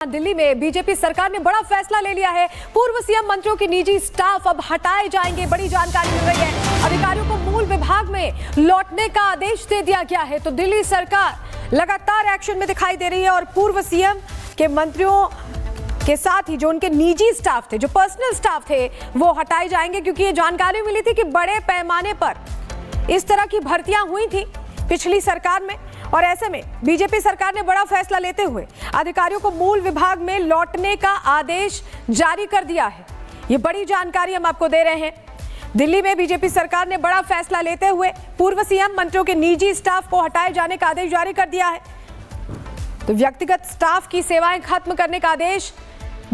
दिल्ली में बीजेपी सरकार ने बड़ा फैसला ले लिया है। पूर्व सीएम मंत्रियों के निजी स्टाफ अब हटाए जाएंगे। बड़ी जानकारी मिल रही है। अधिकारियों को मूल विभाग में लौटने का आदेश दे दिया गया है। तो दिल्ली सरकार लगातार एक्शन में दिखाई दे रही है और पूर्व सीएम के मंत्रियों के साथ ही जो उनके निजी स्टाफ थे, जो पर्सनल स्टाफ थे, वो हटाए जाएंगे, क्योंकि ये जानकारी मिली थी कि बड़े पैमाने पर इस तरह की भर्तियां हुई थी पिछली सरकार में। और ऐसे में बीजेपी सरकार ने बड़ा फैसला लेते हुए अधिकारियों को मूल विभाग में लौटने का आदेश जारी कर दिया है। ये बड़ी जानकारी हम आपको दे रहे हैं। दिल्ली में बीजेपी सरकार ने बड़ा फैसला लेते हुए पूर्व सीएम मंत्रियों के निजी स्टाफ को हटाए जाने का आदेश जारी कर दिया है। तो व्यक्तिगत स्टाफ की सेवाएं खत्म करने का आदेश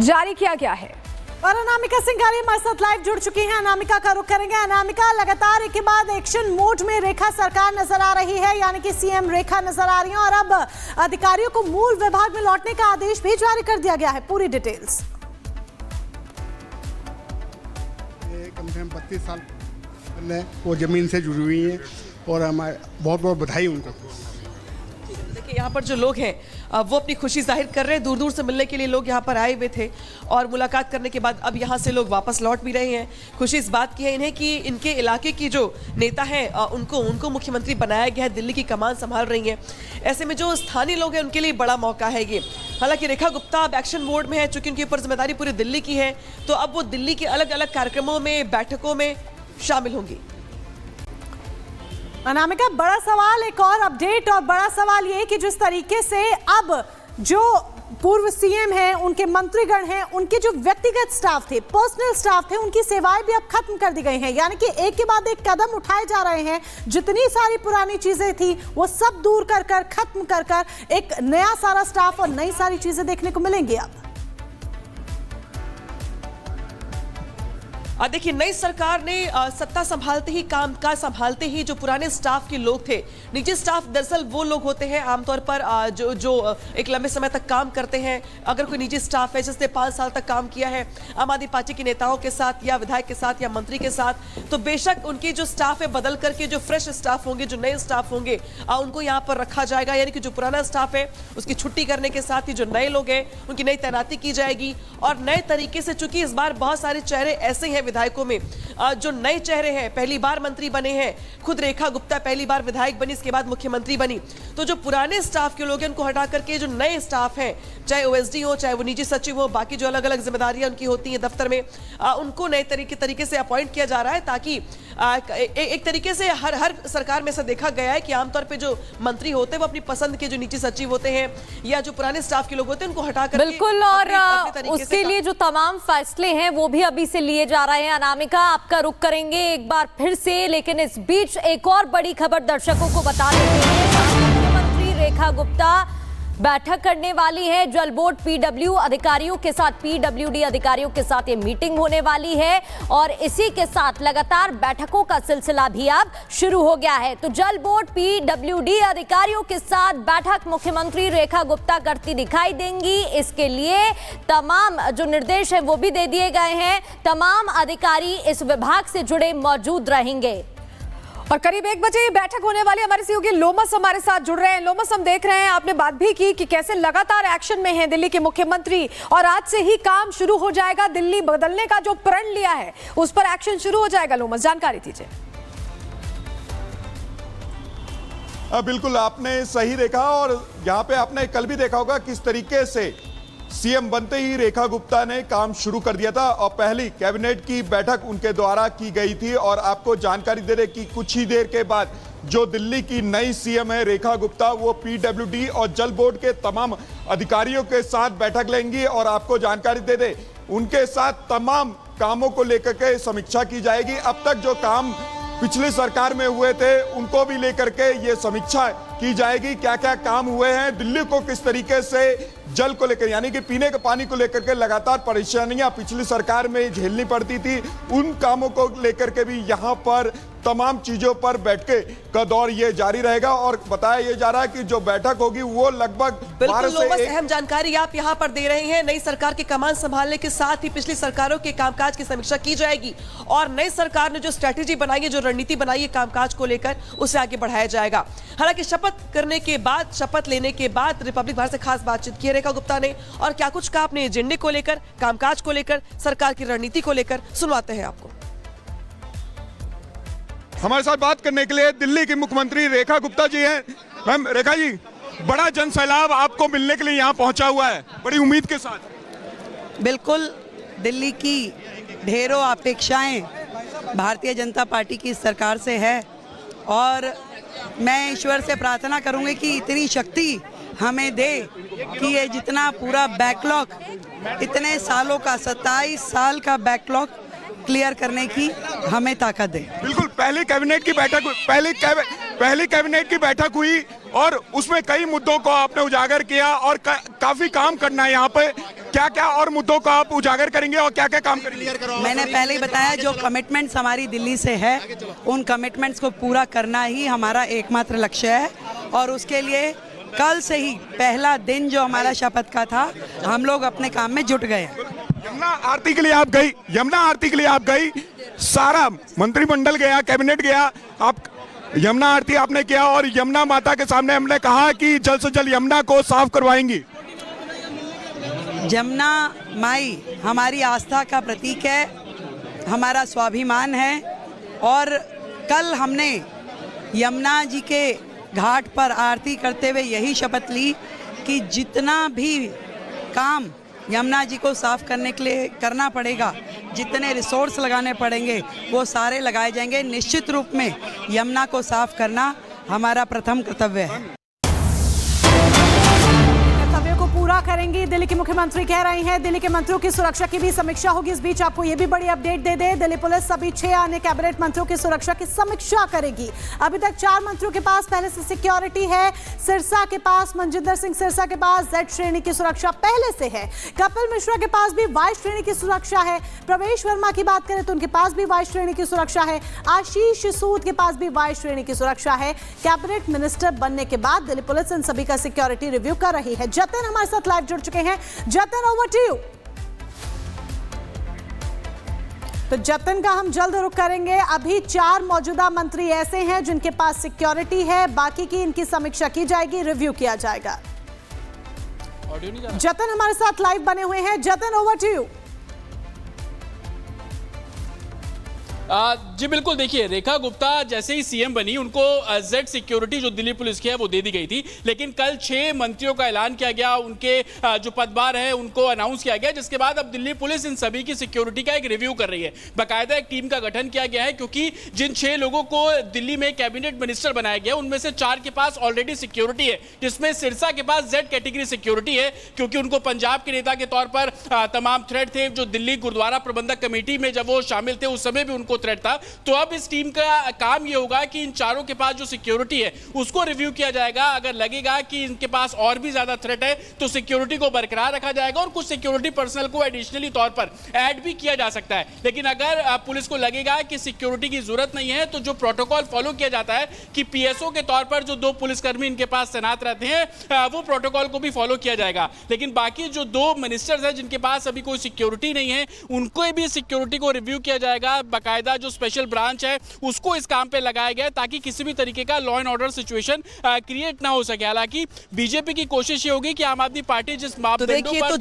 जारी किया गया है। और अनामिका सिंघानिया हमारे साथ लाइव जुड़ चुकी हैं। अनामिका का रुख करेंगे। अनामिका, लगातार एक के बाद एक्शन मोड में रेखा सरकार नजर आ रही है, यानी कि सीएम रेखा नजर आ रही है और अब अधिकारियों को मूल विभाग में लौटने का आदेश भी जारी कर दिया गया है। पूरी डिटेल्स। कम से कम 32 साल पहले वो जमीन से जुड़ी हुई हैं और हमारे बहुत बहुत बधाई उनको। देखिए, यहाँ पर जो लोग हैं वो अपनी खुशी जाहिर कर रहे हैं। दूर दूर से मिलने के लिए लोग यहाँ पर आए हुए थे और मुलाकात करने के बाद अब यहाँ से लोग वापस लौट भी रहे हैं। खुशी इस बात की है इन्हें कि इनके इलाके की जो नेता हैं उनको मुख्यमंत्री बनाया गया है, दिल्ली की कमान संभाल रही हैं। ऐसे में जो स्थानीय लोग हैं उनके लिए बड़ा मौका है ये। हालांकि रेखा गुप्ता अब एक्शन मोड में है, चूंकि उनके ऊपर जिम्मेदारी पूरी दिल्ली की है, तो अब वो दिल्ली के अलग अलग कार्यक्रमों में, बैठकों में शामिल होंगी। अनामिका, बड़ा सवाल, एक और अपडेट और बड़ा सवाल ये कि जिस तरीके से अब जो पूर्व सीएम हैं, उनके मंत्रीगण हैं, उनके जो व्यक्तिगत स्टाफ थे, पर्सनल स्टाफ थे, उनकी सेवाएं भी अब खत्म कर दी गई हैं। यानी कि एक के बाद एक कदम उठाए जा रहे हैं। जितनी सारी पुरानी चीजें थी वो सब दूर कर कर, खत्म कर कर एक नया सारा स्टाफ और नई सारी चीजें देखने को मिलेंगी अब। देखिए, नई सरकार ने सत्ता संभालते ही, कामकाज संभालते ही जो पुराने स्टाफ के लोग थे, निजी स्टाफ दरअसल वो लोग होते हैं आमतौर पर जो एक लंबे समय तक काम करते हैं। अगर कोई निजी स्टाफ है जिसने 5 साल तक काम किया है आम आदमी पार्टी के नेताओं के साथ या विधायक के साथ या मंत्री के साथ, तो बेशक उनकी जो स्टाफ है बदल करके जो फ्रेश स्टाफ होंगे, जो नए स्टाफ होंगे, उनको यहाँ पर रखा जाएगा। यानी कि जो पुराना स्टाफ है उसकी छुट्टी करने के साथ ही जो नए लोग हैं उनकी नई तैनाती की जाएगी। और नए तरीके से, चूंकि इस बार बहुत सारे चेहरे ऐसे हैं विधायकों में जो नए चेहरे हैं, पहली बार मंत्री बने हैं, खुद रेखा गुप्ता पहली बार विधायक बनी, इसके बाद मुख्यमंत्री बनी, तो जो पुराने स्टाफ के लोग हैं उनको हटा करके जो नए स्टाफ हैं, चाहे ओएसडी हो, चाहे वो निजी सचिव हो, बाकी जो अलग अलग जिम्मेदारियां उनकी होती हैं दफ्तर में, उनको नए तरीके से अपॉइंट किया जा रहा है, ताकि एक तरीके से हर सरकार में ऐसा देखा गया है कि आमतौर पे जो मंत्री होते हैं वो अपनी पसंद के जो निजी सचिव होते हैं या जो पुराने स्टाफ के लोग होते हैं उनको हटाकर, बिल्कुल, और उसके लिए जो तमाम फैसले हैं वो भी अभी से लिए जा रहे हैं। अनामिका, आपका रुख करेंगे एक बार फिर से, लेकिन इस बीच एक और बड़ी खबर दर्शकों को बता देते हैं। मुख्यमंत्री रेखा गुप्ता बैठक करने वाली है जल बोर्ड पीडब्ल्यू अधिकारियों के साथ, पीडब्ल्यूडी अधिकारियों के साथ ये मीटिंग होने वाली है और इसी के साथ लगातार बैठकों का सिलसिला भी अब शुरू हो गया है। तो जल बोर्ड पीडब्ल्यूडी अधिकारियों के साथ बैठक मुख्यमंत्री रेखा गुप्ता करती दिखाई देंगी। इसके लिए तमाम जो निर्देश है वो भी दे दिए गए हैं। तमाम अधिकारी इस विभाग से जुड़े मौजूद रहेंगे और करीब 1 बजे ये बैठक होने वाली। हमारे सहयोगी लोमस हमारे साथ जुड़ रहे हैं। लोमस, हम देख रहे हैं, आपने बात भी की कि कैसे लगातार एक्शन में है दिल्ली के मुख्यमंत्री और आज से ही काम शुरू हो जाएगा। दिल्ली बदलने का जो प्रण लिया है उस पर एक्शन शुरू हो जाएगा। लोमस, जानकारी दीजिए। बिल्कुल, आपने सही देखा और यहाँ पे आपने कल भी देखा होगा किस तरीके से सीएम बनते ही रेखा गुप्ता ने काम शुरू कर दिया था और पहली कैबिनेट की बैठक उनके द्वारा की गई थी। और आपको जानकारी दे दें कि कुछ ही देर के बाद जो दिल्ली की नई सीएम है रेखा गुप्ता, वो पीडब्ल्यूडी और जल बोर्ड के तमाम अधिकारियों के साथ बैठक लेंगी और आपको जानकारी दे दें उनके साथ तमाम कामों को लेकर के समीक्षा की जाएगी। अब तक जो काम पिछली सरकार में हुए थे उनको भी लेकर के ये समीक्षा की जाएगी, क्या क्या काम हुए हैं, दिल्ली को किस तरीके से जल को लेकर, यानी कि पीने के पानी को लेकर के लगातार परेशानियां पिछली सरकार में झेलनी पड़ती थी, उन कामों को लेकर के भी यहाँ पर तमाम चीजों पर बैठके का दौर ये जारी रहेगा और बताया ये जा रहा है कि जो बैठक होगी वो लगभग बिल्कुल लोमस अहम जानकारी आप यहां पर दे रहे हैं। नई सरकार के कमान संभालने के साथ ही पिछली सरकारों के कामकाज की समीक्षा की जाएगी और नई सरकार ने जो स्ट्रैटेजी बनाई है, जो रणनीति बनाई है कामकाज को लेकर, उसे आगे बढ़ाया जाएगा। हालांकि शपथ करने के बाद, शपथ लेने के बाद रिपब्लिक भर से खास बातचीत की रेखा गुप्ता ने और क्या कुछ कहा अपने एजेंडे को लेकर, कामकाज को लेकर, सरकार की रणनीति को लेकर, सुनवाते हैं आपको। हमारे साथ बात करने के लिए दिल्ली की मुख्यमंत्री रेखा गुप्ता जी हैं। मैम रेखा जी, बड़ा जन सैलाब आपको मिलने के लिए यहाँ पहुंचा हुआ है, बड़ी उम्मीद के साथ। बिल्कुल, दिल्ली की ढेरों अपेक्षाएं भारतीय जनता पार्टी की सरकार से है और मैं ईश्वर से प्रार्थना करूंगी कि इतनी शक्ति हमें दे कि ये जितना पूरा बैकलॉग, इतने सालों का 27 साल का बैकलॉग क्लियर करने की हमें ताकत दे। बिल्कुल, पहली कैबिनेट की बैठक हुई और उसमें कई मुद्दों को आपने उजागर किया और काफी काम करना है यहाँ पे। क्या क्या और मुद्दों को आप उजागर करेंगे और क्या क्या काम करेंगे? मैंने पहले ही बताया, जो कमिटमेंट्स हमारी दिल्ली से है उन कमिटमेंट्स को पूरा करना ही हमारा एकमात्र लक्ष्य है और उसके लिए कल से ही पहला दिन जो हमारा शपथ का था, हम लोग अपने काम में जुट गए। यमुना आरती के लिए आप गई, सारा मंत्रिमंडल गया, कैबिनेट गया, आप यमुना आरती आपने किया और यमुना माता के सामने हमने कहा कि जल्द से जल्द यमुना को साफ करवाएंगी। यमुना माई हमारी आस्था का प्रतीक है, हमारा स्वाभिमान है और कल हमने यमुना जी के घाट पर आरती करते हुए यही शपथ ली कि जितना भी काम यमुना जी को साफ करने के लिए करना पड़ेगा, जितने रिसोर्स लगाने पड़ेंगे वो सारे लगाए जाएंगे। निश्चित रूप में यमुना को साफ करना हमारा प्रथम कर्तव्य है। कर्तव्यों को पूरा करेंगी, दिल्ली की मुख्यमंत्री कह रही हैं। दिल्ली के मंत्रियों की सुरक्षा की भी समीक्षा होगी। इस बीच आपको ये भी बड़ी अपडेट दे दे, दिल्ली पुलिस सभी 6 अन्य कैबिनेट मंत्रियों की सुरक्षा की समीक्षा करेगी। अभी तक 4 मंत्रियों के पास पहले से सिक्योरिटी है। सिरसा के पास, मनजिंदर सिंह सिरसा के पास Z श्रेणी की सुरक्षा पहले से है। कपिल मिश्रा के पास भी Y श्रेणी की सुरक्षा है। प्रवेश वर्मा की बात करें तो उनके पास भी Y श्रेणी की सुरक्षा है। आशीष सूद के पास भी Y श्रेणी की सुरक्षा है। कैबिनेट मिनिस्टर बनने के बाद दिल्ली पुलिस इन सभी का सिक्योरिटी रिव्यू कर रही है। जतिन हमारे साथ लाइव जुड़ चुके हैं। Jatin, over to you. तो जतिन का हम जल्द रुख करेंगे। अभी 4 मौजूदा मंत्री ऐसे हैं जिनके पास सिक्योरिटी है, बाकी की इनकी समीक्षा की जाएगी, रिव्यू किया जाएगा। जतिन हमारे साथ लाइव बने हुए हैं। Jatin, over to you. जी बिल्कुल, देखिए रेखा गुप्ता जैसे ही सीएम बनी उनको Z सिक्योरिटी जो दिल्ली पुलिस की है वो दे दी गई थी, लेकिन कल 6 मंत्रियों का ऐलान किया गया, उनके जो पदभार है उनको अनाउंस किया गया, जिसके बाद अब दिल्ली पुलिस इन सभी की सिक्योरिटी का एक रिव्यू कर रही है। बाकायदा एक टीम का गठन किया गया है क्योंकि जिन 6 लोगों को दिल्ली में कैबिनेट मिनिस्टर बनाया गया उनमें से 4 के पास ऑलरेडी सिक्योरिटी है, जिसमें सिरसा के पास Z कैटेगरी सिक्योरिटी है क्योंकि उनको पंजाब के नेता के तौर पर तमाम थ्रेट थे। जो दिल्ली गुरुद्वारा प्रबंधक कमेटी में जब वो शामिल थे उस समय भी उनको थ्रेट था। तो अब इस टीम का काम यह होगा कि इन 4 के पास जो सिक्योरिटी है उसको रिव्यू किया जाएगा। अगर लगेगा कि इनके पास और भी ज्यादा थ्रेट है तो सिक्योरिटी को बरकरार रखा जाएगा और कुछ सिक्योरिटी पर्सनल को एडिशनली तौर पर ऐड भी किया जा सकता है। लेकिन अगर पुलिस को लगेगा कि सिक्योरिटी की जरूरत नहीं है तो जो प्रोटोकॉल फॉलो किया जाता है कि पीएसओ के तौर पर जो 2 पुलिसकर्मी इनके पास तैनात रहते हैं वो प्रोटोकॉल को भी फॉलो किया जाएगा। लेकिन बाकी जो 2 मिनिस्टर्स हैं जिनके पास अभी कोई सिक्योरिटी नहीं है उनको भी सिक्योरिटी को रिव्यू किया जाएगा। बाकायदा जो स्पेशल ब्रांच है उसको इस काम पे लगाया गया ताकि किसी भी तरीके का law and order situation create ना हो सके। हालांकि बीजेपी की कोशिश ये होगी कि आम आदमी पार्टी जिस मापदंडों पर